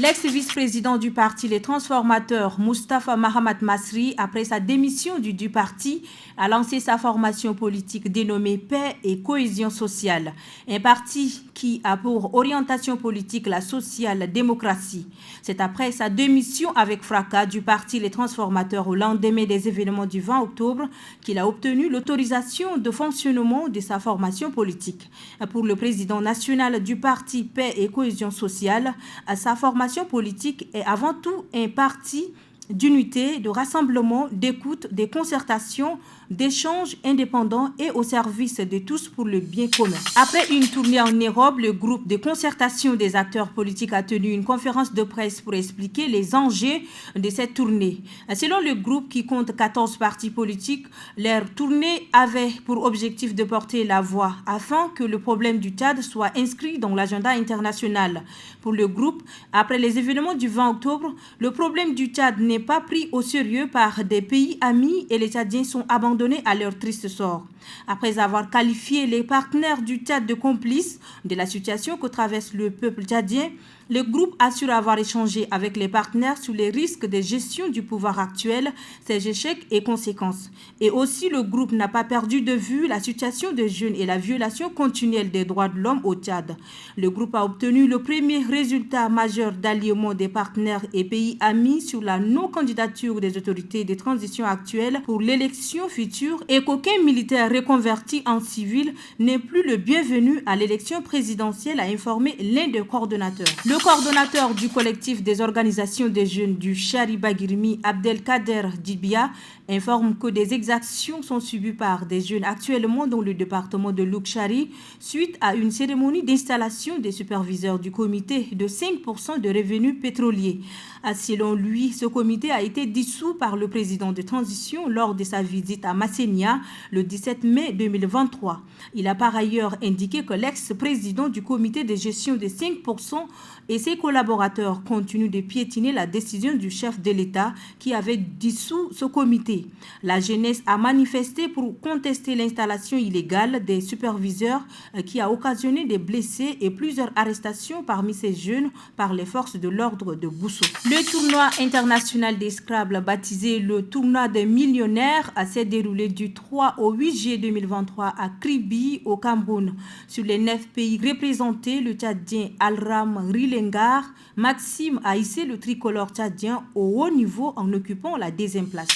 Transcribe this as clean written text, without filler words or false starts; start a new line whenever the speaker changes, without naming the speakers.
L'ex-vice-président du parti Les Transformateurs, Moustapha Mahamat Masri, après sa démission du parti, a lancé sa formation politique dénommée Paix et Cohésion sociale. Un parti qui a pour orientation politique la social-démocratie. C'est après sa démission avec fracas du parti Les Transformateurs au lendemain des événements du 20 octobre qu'il a obtenu l'autorisation de fonctionnement de sa formation politique. Pour le président national du parti Paix et Cohésion sociale, sa formation politique est avant tout un parti d'unité, de rassemblement, d'écoute, de concertation, d'échanges indépendants et au service de tous pour le bien commun. Après une tournée en Europe, le groupe de concertation des acteurs politiques a tenu une conférence de presse pour expliquer les enjeux de cette tournée. Selon le groupe qui compte 14 partis politiques, leur tournée avait pour objectif de porter la voix afin que le problème du Tchad soit inscrit dans l'agenda international. Pour le groupe, après les événements du 20 octobre, le problème du Tchad n'est pas pris au sérieux par des pays amis et les Tchadiens sont abandonnés à leur triste sort. Après avoir qualifié les partenaires du Tchad de complices de la situation que traverse le peuple tchadien, le groupe assure avoir échangé avec les partenaires sur les risques de gestion du pouvoir actuel, ses échecs et conséquences. Et aussi, le groupe n'a pas perdu de vue la situation des jeunes et la violation continuelle des droits de l'homme au Tchad. Le groupe a obtenu le premier résultat majeur d'alliement des partenaires et pays amis sur la non-candidature des autorités de transition actuelles pour l'élection future et qu'aucun militaire reconverti en civil n'est plus le bienvenu à l'élection présidentielle, a informé l'un des coordonnateurs. Le coordonnateur du collectif des organisations des jeunes du Chari Bagirmi, Abdelkader Dibia, informe que des exactions sont subies par des jeunes actuellement dans le département de Loukchari suite à une cérémonie d'installation des superviseurs du comité de 5% de revenus pétroliers. Selon lui, ce comité a été dissous par le président de transition lors de sa visite à Massenia le 17 mai 2023. Il a par ailleurs indiqué que l'ex-président du comité de gestion des 5% et ses collaborateurs continuent de piétiner la décision du chef de l'État qui avait dissous ce comité. La jeunesse a manifesté pour contester l'installation illégale des superviseurs qui a occasionné des blessés et plusieurs arrestations parmi ces jeunes par les forces de l'ordre de Bousso. Le tournoi international des Scrabble, baptisé le tournoi des millionnaires, s'est déroulé du 3 au 8 juillet 2023 à Kribi, au Cameroun. Sur les 9 pays représentés, le Tchadien Alram Rilengar Maxime a hissé le tricolore tchadien au haut niveau en occupant la 2e place.